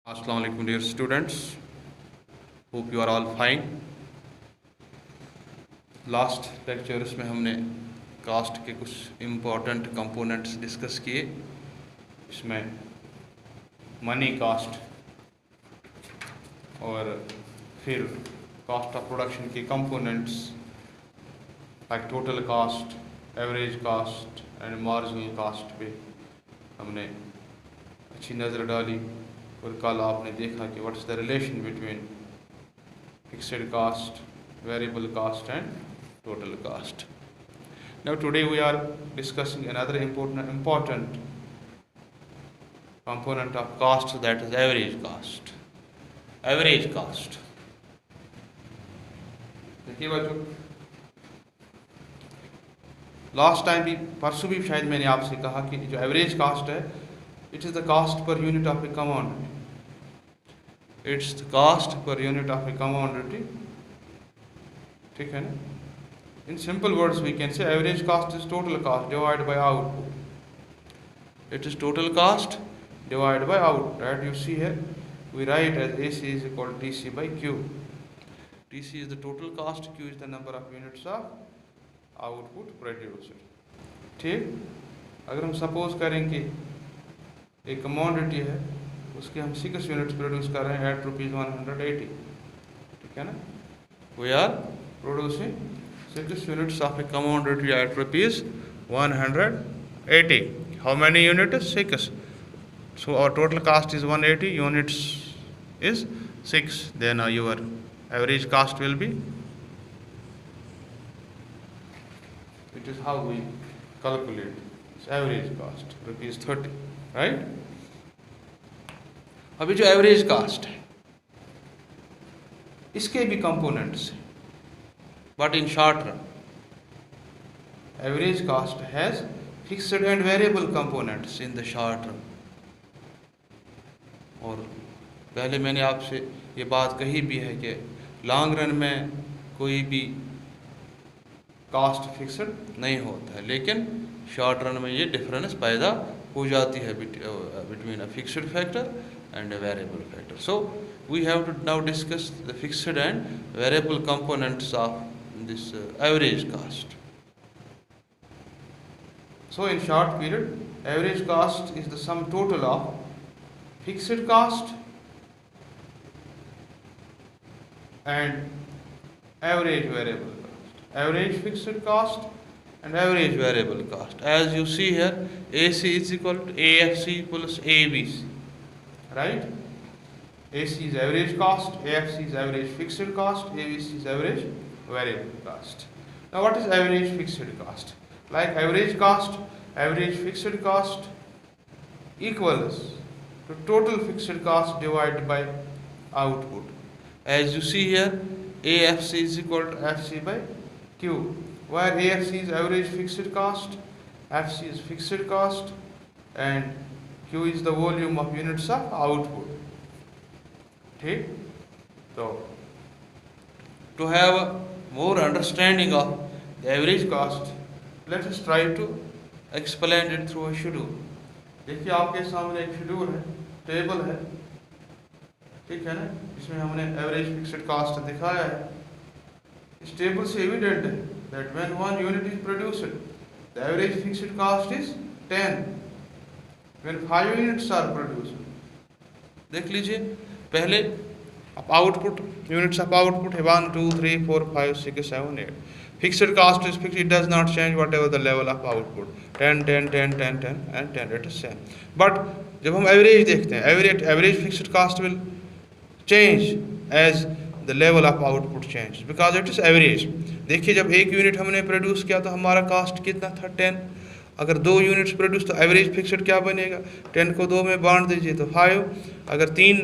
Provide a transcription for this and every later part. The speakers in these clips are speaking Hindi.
Assalamu alaikum dear students. Hope you are all fine. Last lectures में हमने कास्ट के कुछ इम्पोर्टेंट कंपोनेंट्स डिस्कस किए. इसमें मनी कास्ट और फिर कास्ट ऑफ प्रोडक्शन के components like total cost, average cost and marginal cost पे हमने अच्छी नज़र डाली. और कल आपने देखा कि what's the relation between fixed cost, variable cost and total cost. Now today we are discussing another important component of cost, that is average cost. Average cost. देखिए बच्चों, लास्ट टाइम भी परसों भी शायद मैंने आपसे कहा कि जो एवरेज कास्ट है, it is the cost per unit of a commodity. It's the cost per unit of a commodity. ठीक है ना? In simple words we can say average cost is total cost divide by output. It is total cost divide by output. That you see here we write as AC is equal to DC by Q. DC is the total cost, Q is the number of units of output produced. ठीक. अगर हम सपोज करें कि एक कमोडिटी है, उसके हम 6 यूनिट्स प्रोड्यूस कर रहे हैं एट ₹180. ठीक है ना? We are producing 6 units of a commodity at ₹180. How many units? 6. So our total cost is 180, units is 6. Then your average cost will be, it is how we calculate its average cost, ₹30. Right? अभी जो एवरेज कास्ट है, इसके भी कंपोनेंट्स हैं. But in short run, average cost has fixed and variable components in the short run. और पहले मैंने आपसे ये बात कही भी है कि लॉन्ग रन में कोई भी कास्ट फिक्स्ड नहीं होता है, लेकिन शॉर्ट रन में ये डिफरेंस पैदा हो जाती है between a fixed factor and a variable factor. So we have to now discuss the fixed and variable components of this average cost. So in short period, average cost is the sum total of fixed cost and average variable cost. Average fixed cost and average variable cost. As you see here, AC is equal to AFC plus ABC. Right? AC is average cost, AFC is average fixed cost, ABC is average variable cost. Now what is average fixed cost? Like average cost, average fixed cost equals to total fixed cost divided by output. As you see here, AFC is equal to FC by Q, where AFC is average fixed cost, FC is fixed cost, and Q is the volume of units of output. Okay? So to have a more understanding of the average cost, let us try to explain it through a schedule. देखिए आपके सामने एक शेड्यूल है, टेबल है. ठीक है ना? इसमें हमने एवरेज फिक्स्ड कास्ट दिखाया है. इस टेबल से एविडेंट है that when one unit is produced, the average fixed cost is 10. When 5 units are produced, देख लीजिए पहले output, units of output 1 2 3 4 5 6 7 8. Fixed cost is fixed, it does not change whatever the level of output. 10 10 10 10 10 and 10, it is same. But जब हम average देखते हैं, average fixed cost will change as the level of output changes because it is average. देखिए जब एक यूनिट हमने प्रोड्यूस किया तो हमारा कास्ट कितना था? 10. अगर 2 यूनिट्स प्रोड्यूस तो एवरेज फिक्स्ड क्या बनेगा? 10 को 2 में बांट दीजिए तो 5. अगर 3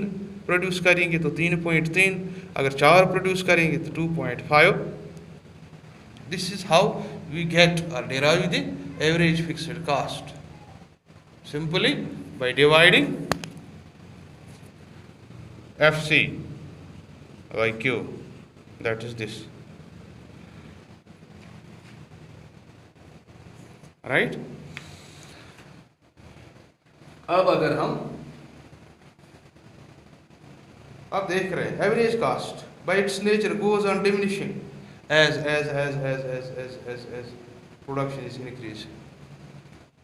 प्रोड्यूस करेंगे तो 3.3. अगर 4 प्रोड्यूस करेंगे तो 2.5. This is how we get और derive the average fixed cost simply by dividing FC by Q. That is this. Right? अब अगर हम अब देख रहे हैं average cost by its nature goes on diminishing as production is increase.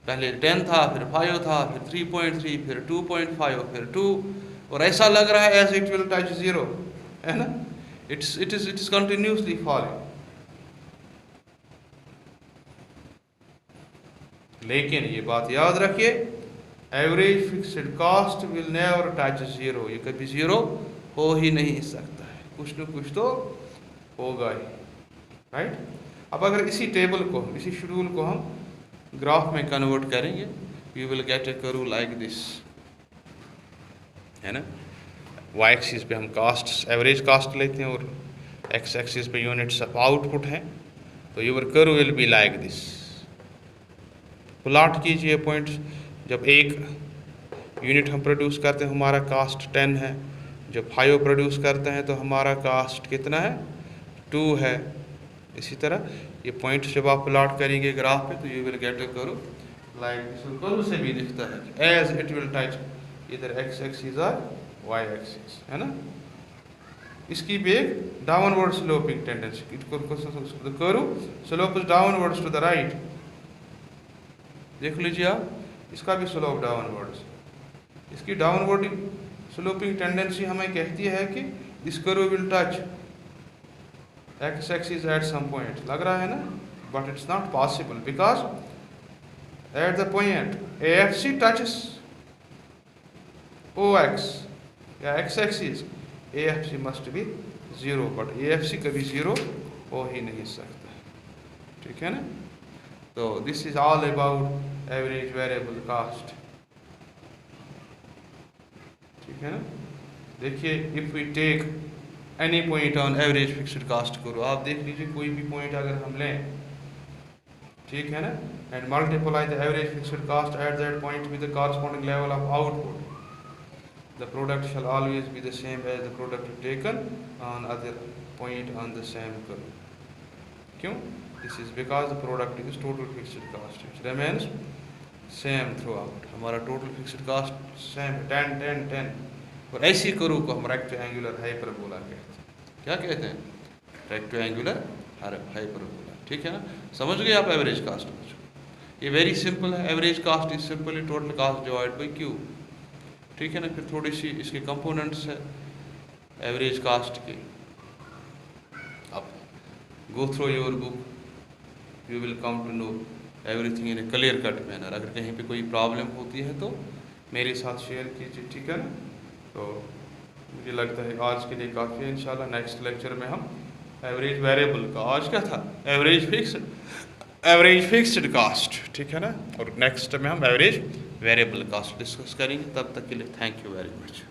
पहले 10 था, फिर 5 था, फिर 3.3, फिर 2.5, फिर 2, और ऐसा लग रहा है एज इट विल टच 0, है ना। It is continuously falling. लेकिन ये बात याद रखिए, average fixed cost will never touch 0, ये कभी 0 हो ही नहीं सकता है, कुछ न कुछ तो होगा ही, राइट। अब अगर इसी टेबल को, इसी शेड्यूल को हम ग्राफ में कन्वर्ट करेंगे, you will get a curve like this, है ना। वाई एक्सिस पे हम कास्ट, एवरेज कास्ट लेते हैं, और एक्स एक्सिस पे यूनिट्स ऑफ आउटपुट हैं, तो your curve will be like this. Plot कीजिए पॉइंट्स, जब एक यूनिट हम प्रोड्यूस करते हैं हमारा कास्ट 10 है, जब 5 प्रोड्यूस करते हैं तो हमारा कास्ट कितना है, 2 है। इसी तरह ये पॉइंट्स जब आप प्लॉट करेंगे ग्राफ पे, तो you will get a curve like this. Curve से भी दिखता है कि एज इट विल टच इधर एक्स एक्सिस और वाई एक्सिस, है ना। इसकी भी एक downward sloping tendency, curve slopes downwards to the right. देख लीजिए आप, इसका भी स्लोप डाउनवर्ड्स, इसकी डाउनवर्ड स्लोपिंग टेंडेंसी हमें कहती है कि this curve will touch X axis at some point, लग रहा है ना, but it's not possible because at the point AFC touches OX या x axis, AFC must be 0, but AFC कभी 0 हो ही नहीं सकता, ठीक है ना। तो this is all about average variable cost, ठीक है ना। देखिए, if we take any point on average fixed cost करो, आप देख लीजिए कोई भी पॉइंट अगर हम लें, ठीक है ना, and multiply the average fixed cost at that point with the corresponding level of output, the product shall always be the same as the product taken on other point on the same curve. क्यों? This is because the product is total fixed cost, which remains same throughout. हमारा total fixed cost same 10 10 10, और ऐसी कर्व को हम रेक्टेंगुलर हाइपरबोला कहते हैं। क्या कहते हैं? रेक्टेंगुलर हाइपरबोला, ठीक है ना। समझ गए आप एवरेज कास्ट को? ये वेरी सिंपल है। Average cost is simply total cost divide by Q, ठीक है ना। फिर थोड़ी सी इसके कंपोनेंट्स है एवरेज कास्ट के। अब go through your book, you will come to know everything in a clear cut manner. अगर कहीं पे कोई प्रॉब्लम होती है तो मेरे साथ शेयर कीजिए, ठीक है ना। तो मुझे लगता है आज के लिए काफ़ी है। इंशाल्लाह नेक्स्ट लेक्चर में हम एवरेज वेरिएबल का, आज क्या था, एवरेज फिक्स्ड कास्ट, ठीक है ना, और नेक्स्ट में हम एवरेज वेरिएबल कास्ट डिस्कस करेंगे। तब तक के लिए थैंक यू वेरी मच।